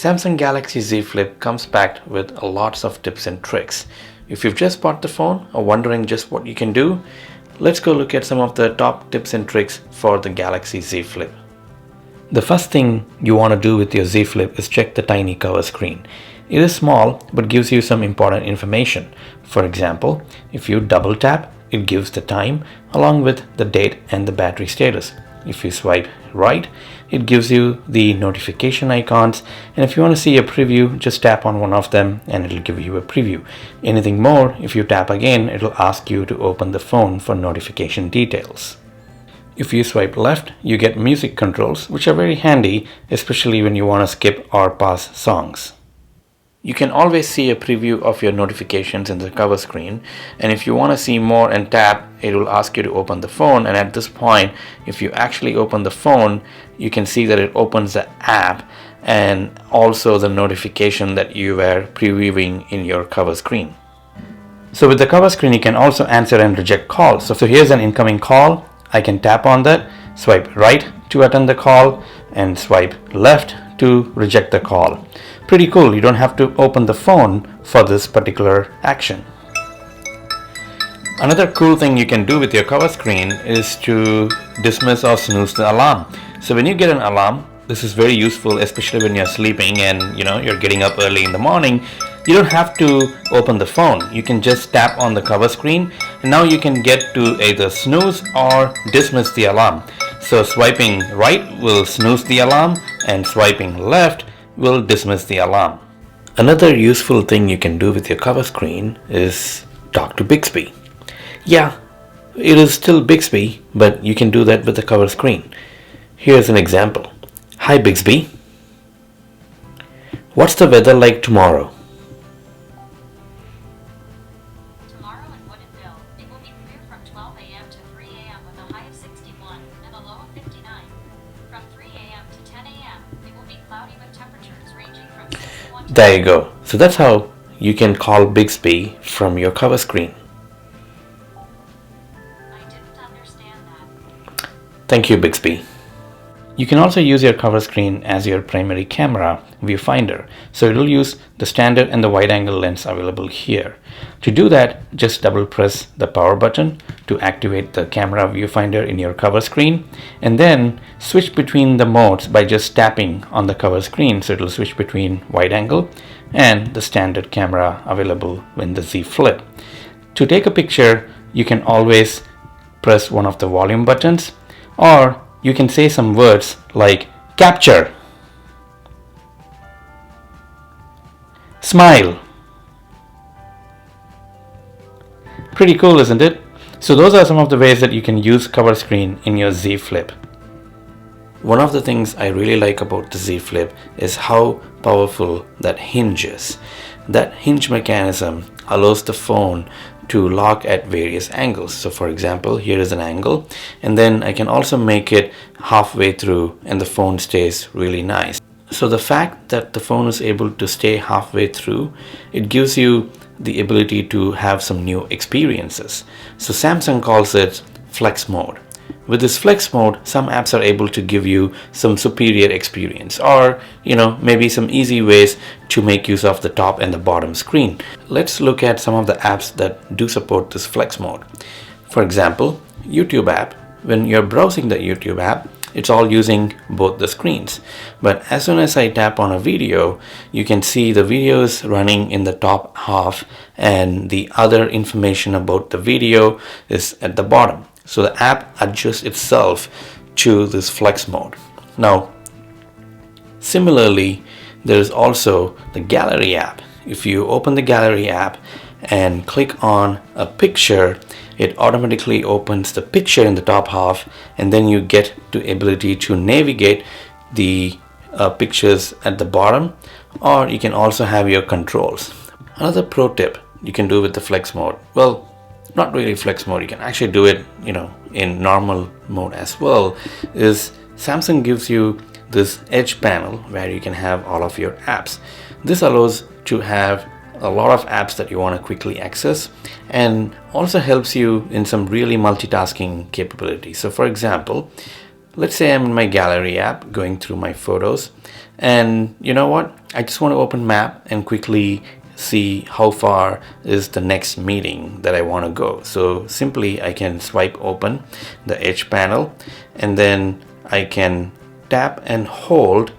Samsung Galaxy Z Flip comes packed with lots of tips and tricks. If you've just bought the phone or wondering just what you can do, let's go look at some of the top tips and tricks for the Galaxy Z Flip. The first thing you want to do with your Z Flip is check the tiny cover screen. It is small but gives you some important information. For example, if you double tap, it gives the time along with the date and the battery status. If you swipe right, it gives you the notification icons, and if you want to see a preview, just tap on one of them and it'll give you a preview. Anything more, if you tap again, it'll ask you to open the phone for notification details. If you swipe left, you get music controls, which are very handy, especially when you want to skip or pause songs. You can always see a preview of your notifications in the cover screen, and if you want to see more and tap, it will ask you to open the phone, and at this point, if you actually open the phone, you can see that it opens the app and also the notification that you were previewing in your cover screen. So with the cover screen, you can also answer and reject calls. So here's an incoming call. I can tap on that, swipe right to attend the call, and swipe left to reject the call. Pretty cool. You don't have to open the phone for this particular action. Another cool thing you can do with your cover screen is to dismiss or snooze the alarm. So when you get an alarm, this is very useful, especially when you're sleeping and you're getting up early in the morning. You don't have to open the phone. You can just tap on the cover screen, and now you can get to either snooze or dismiss the alarm. So swiping right will snooze the alarm, and swiping left will dismiss the alarm. Another useful thing you can do with your cover screen is talk to Bixby. Yeah, it is still Bixby, but you can do that with the cover screen. Here's an example. Hi Bixby. What's the weather like tomorrow? Tomorrow in Woodinville, it will be clear from 12 a.m. to 3 a.m. with a high of 61 and a low of 59. From 3 a.m. to 10 a.m., it will be cloudy with temperatures ranging from 61 to... There you go. So that's how you can call Bixby from your cover screen. I didn't understand that. Thank you, Bixby. You can also use your cover screen as your primary camera viewfinder. So it will use the standard and the wide angle lens available here. To do that, just double press the power button to activate the camera viewfinder in your cover screen, and then switch between the modes by just tapping on the cover screen. So it will switch between wide angle and the standard camera available in the Z Flip. To take a picture, you can always press one of the volume buttons, or you can say some words like capture, smile. Pretty cool, isn't it? So those are some of the ways that you can use cover screen in your Z Flip. One of the things I really like about the Z Flip is how powerful that hinge is. That hinge mechanism allows the phone to lock at various angles. So for example, here is an angle, and then I can also make it halfway through and the phone stays really nice. So the fact that the phone is able to stay halfway through, it gives you the ability to have some new experiences. So Samsung calls it flex mode. With this flex mode, some apps are able to give you some superior experience, or maybe some easy ways to make use of the top and the bottom screen. Let's look at some of the apps that do support this flex mode. For example, YouTube app. When you're browsing the YouTube app, it's all using both the screens. But as soon as I tap on a video, you can see the video is running in the top half and the other information about the video is at the bottom. So the app adjusts itself to this flex mode. Now, similarly, there is also the gallery app. If you open the gallery app and click on a picture, it automatically opens the picture in the top half, and then you get the ability to navigate the pictures at the bottom, or you can also have your controls. Another pro tip you can do with the flex mode, well, not really flex mode, you can actually do it in normal mode as well, is Samsung gives you this edge panel where you can have all of your apps. This allows to have a lot of apps that you want to quickly access, and also helps you in some really multitasking capabilities. So for example, let's say I'm in my gallery app going through my photos. And you know what? I just want to open map and quickly see how far is the next meeting that I want to go. So simply I can swipe open the edge panel, and then I can tap and hold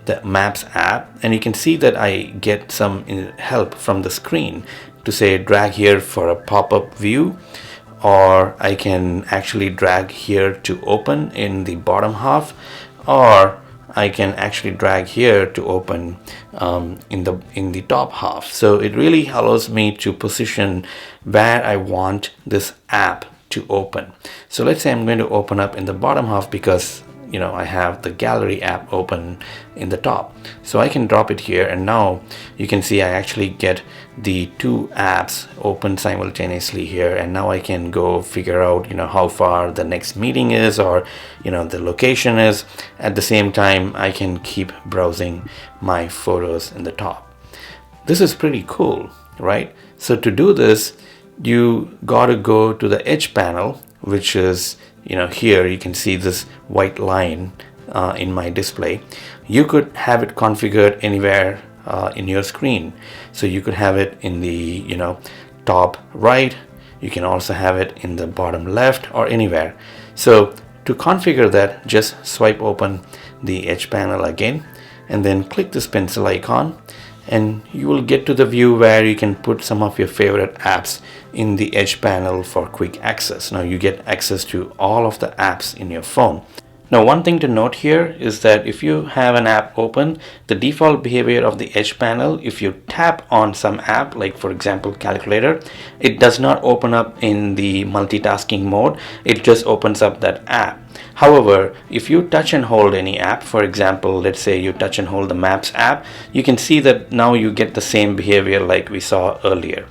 the Maps app, and you can see that I get some help from the screen to say drag here for a pop-up view, or I can actually drag here to open in the bottom half, or I can actually drag here to open in the top half. So it really allows me to position where I want this app to open. So let's say I'm going to open up in the bottom half because I have the gallery app open in the top. So I can drop it here, and now you can see I actually get the two apps open simultaneously here, and now I can go figure out how far the next meeting is, or the location is. At the same time, I can keep browsing my photos in the top. This is pretty cool, right? So to do this, you gotta go to the edge panel, which is here you can see this white line in my display. You could have it configured anywhere in your screen. So you could have it in the top right. You can also have it in the bottom left or anywhere. So to configure that, just swipe open the edge panel again, and then click this pencil icon, and you will get to the view where you can put some of your favorite apps in the edge panel for quick access. Now you get access to all of the apps in your phone. Now one thing to note here is that if you have an app open, the default behavior of the edge panel, if you tap on some app, like for example calculator, it does not open up in the multitasking mode. It just opens up that app. However, if you touch and hold any app, for example, let's say you touch and hold the Maps app, you can see that now you get the same behavior like we saw earlier.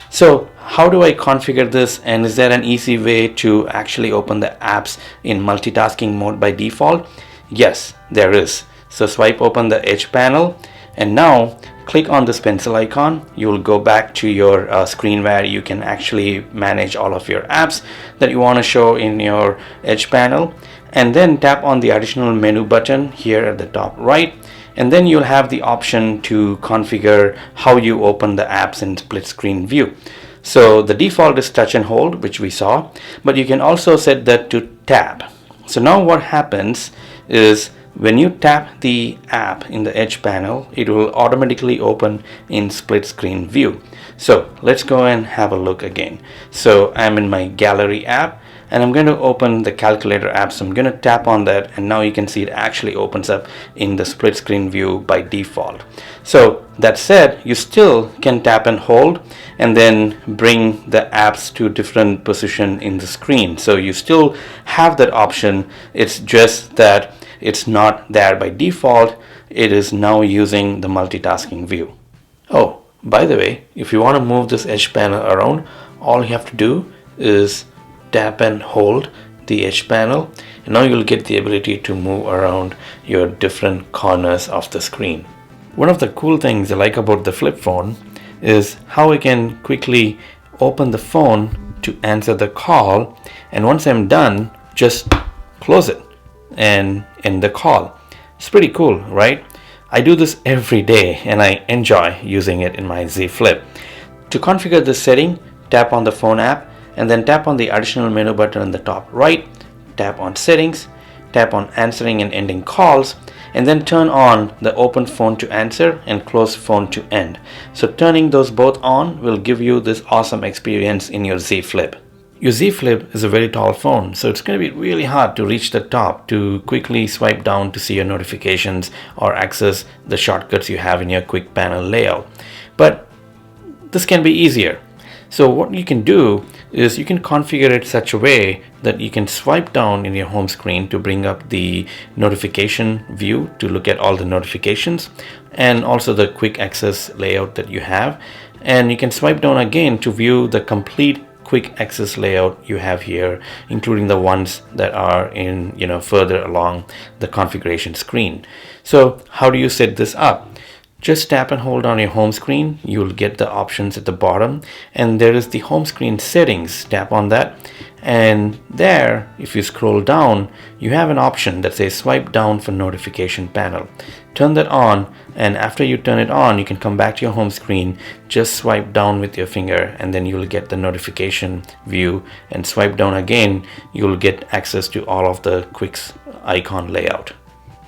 So how do I configure this, and is there an easy way to actually open the apps in multitasking mode by default? Yes, there is. So swipe open the edge panel, and now click on this pencil icon. You will go back to your screen where you can actually manage all of your apps that you want to show in your edge panel, and then tap on the additional menu button here at the top right, and then you'll have the option to configure how you open the apps in split screen view. So the default is touch and hold, which we saw, but you can also set that to tap. So now what happens is when you tap the app in the edge panel, it will automatically open in split screen view. So let's go and have a look again. So I'm in my gallery app, and I'm going to open the calculator app. So I'm going to tap on that, and now you can see it actually opens up in the split screen view by default. So that said, you still can tap and hold and then bring the apps to different position in the screen. So you still have that option. It's just that it's not there by default. It is now using the multitasking view. Oh, by the way, if you want to move this edge panel around, all you have to do is tap and hold the edge panel, and now you'll get the ability to move around your different corners of the screen. One of the cool things I like about the flip phone is how I can quickly open the phone to answer the call, and once I'm done, just close it and end the call. It's pretty cool, right? I do this every day and I enjoy using it in my Z Flip. To configure this setting, tap on the phone app, and then tap on the additional menu button in the top right, tap on settings, tap on answering and ending calls, and then turn on the open phone to answer and close phone to end. So turning those both on will give you this awesome experience in your Z Flip. Your Z Flip is a very tall phone, so it's going to be really hard to reach the top to quickly swipe down to see your notifications or access the shortcuts you have in your quick panel layout. But this can be easier. So what you can do is you can configure it such a way that you can swipe down in your home screen to bring up the notification view to look at all the notifications, and also the quick access layout that you have. And you can swipe down again to view the complete quick access layout you have here, including the ones that are in further along the configuration screen. So how do you set this up? Just tap and hold on your home screen. You'll get the options at the bottom, and there is the home screen settings. Tap on that, and there, if you scroll down, you have an option that says swipe down for notification panel. Turn that on, and after you turn it on, you can come back to your home screen, just swipe down with your finger, and then you'll get the notification view, and swipe down again, you'll get access to all of the quick icon layout.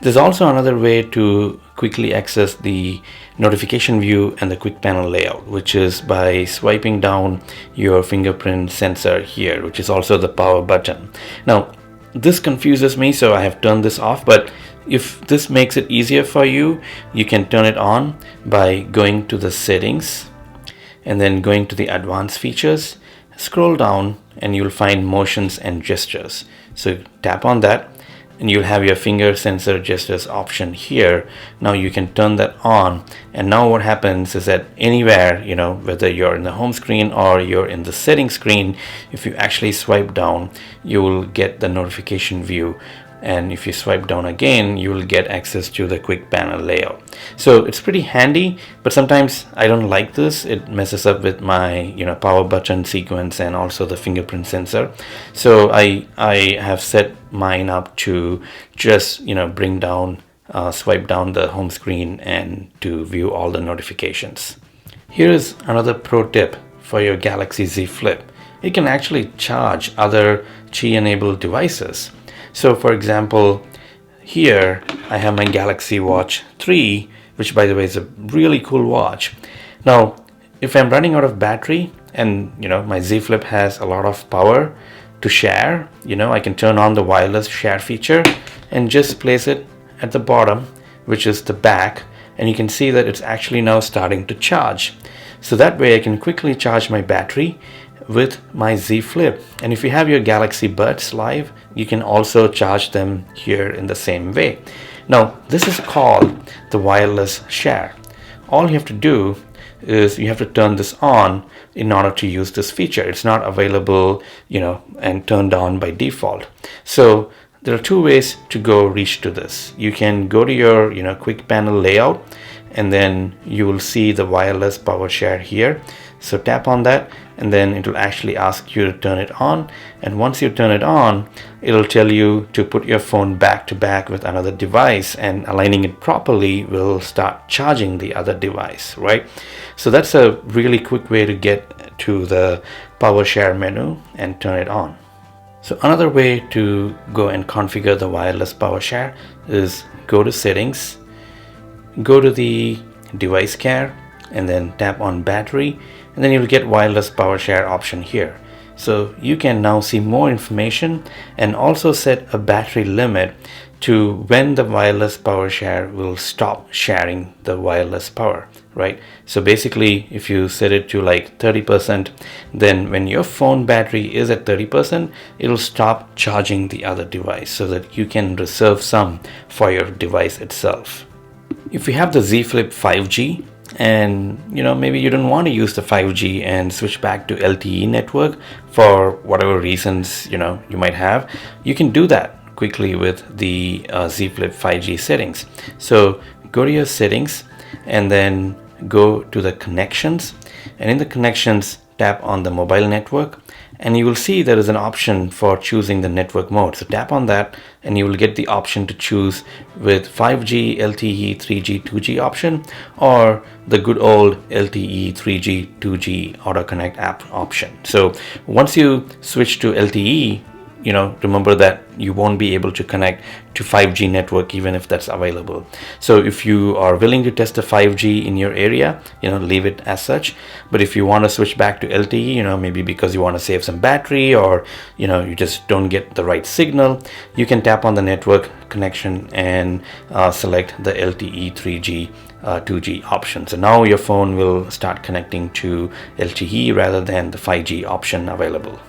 There's also another way to quickly access the notification view and the quick panel layout, which is by swiping down your fingerprint sensor here, which is also the power button. Now, this confuses me, so I have turned this off, but if this makes it easier for you, you can turn it on by going to the settings and then going to the advanced features, scroll down, and you'll find motions and gestures. So tap on that, and you'll have your finger sensor gestures option here. Now you can turn that on, and now what happens is that anywhere, whether you're in the home screen or you're in the settings screen, if you actually swipe down, you will get the notification view, and if you swipe down again, you will get access to the quick panel layout. So it's pretty handy, but sometimes I don't like this. It messes up with my power button sequence and also the fingerprint sensor. So I have set mine up to just bring down, swipe down the home screen and to view all the notifications. Here is another pro tip for your Galaxy Z Flip. It can actually charge other Qi enabled devices. So for example, here I have my Galaxy Watch 3, which by the way is a really cool watch. Now, if I'm running out of battery and my Z Flip has a lot of power to share, I can turn on the wireless share feature and just place it at the bottom, which is the back, and you can see that it's actually now starting to charge. So that way I can quickly charge my battery with my Z Flip. And if you have your Galaxy Buds Live, you can also charge them here in the same way. Now, this is called the wireless share. All you have to do is you have to turn this on in order to use this feature. It's not available, and turned on by default. So there are two ways to go reach to this. You can go to your, quick panel layout, and then you will see the wireless power share here. So tap on that, and then it will actually ask you to turn it on. And once you turn it on, it'll tell you to put your phone back to back with another device, and aligning it properly will start charging the other device, right? So that's a really quick way to get to the PowerShare menu and turn it on. So another way to go and configure the wireless PowerShare is go to settings, go to the device care, and then tap on battery, and then you'll get wireless power share option here. So you can now see more information and also set a battery limit to when the wireless power share will stop sharing the wireless power, right? So basically, if you set it to like 30%, then when your phone battery is at 30%, it'll stop charging the other device so that you can reserve some for your device itself. If you have the Z Flip 5G, and maybe you don't want to use the 5G and switch back to LTE network for whatever reasons you might have, you can do that quickly with the Z Flip 5G settings. So go to your settings and then go to the connections, and in the connections tap on the mobile network, and you will see there is an option for choosing the network mode. So tap on that, and you will get the option to choose with 5G, LTE, 3G, 2G option, or the good old LTE, 3G, 2G auto connect app option. So once you switch to LTE, remember that you won't be able to connect to 5G network even if that's available. So if you are willing to test the 5G in your area, leave it as such. But if you want to switch back to LTE, maybe because you want to save some battery, or you just don't get the right signal, you can tap on the network connection and select the LTE, 3G, 2G option. So now your phone will start connecting to LTE rather than the 5G option available.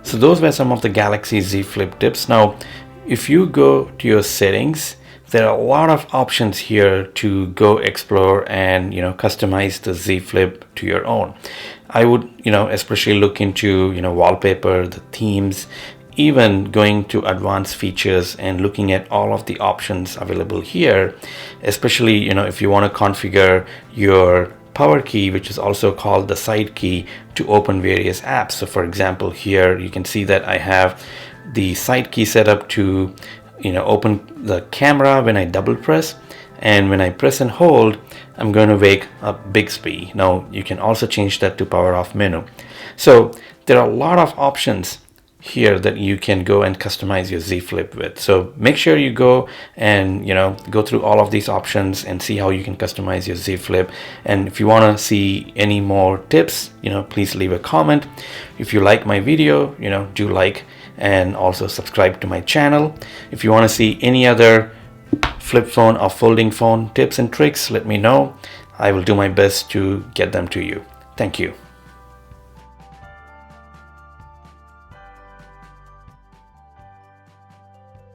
So those were some of the Galaxy Z Flip tips. Now, if you go to your settings, there are a lot of options here to go explore and customize the Z Flip to your own. I would especially look into wallpaper, the themes, even going to advanced features and looking at all of the options available here, especially, if you want to configure your power key, which is also called the side key, to open various apps. So for example, here you can see that I have the side key set up to open the camera when I double press, and when I press and hold, I'm going to wake up Bixby. Now you can also change that to power off menu. So there are a lot of options here that you can go and customize your Z Flip with. So make sure you go and go through all of these options and see how you can customize your Z Flip. And if you want to see any more tips, please leave a comment. If you like my video, do like and also subscribe to my channel. If you want to see any other flip phone or folding phone tips and tricks, let me know. I will do my best to get them to you. Thank you.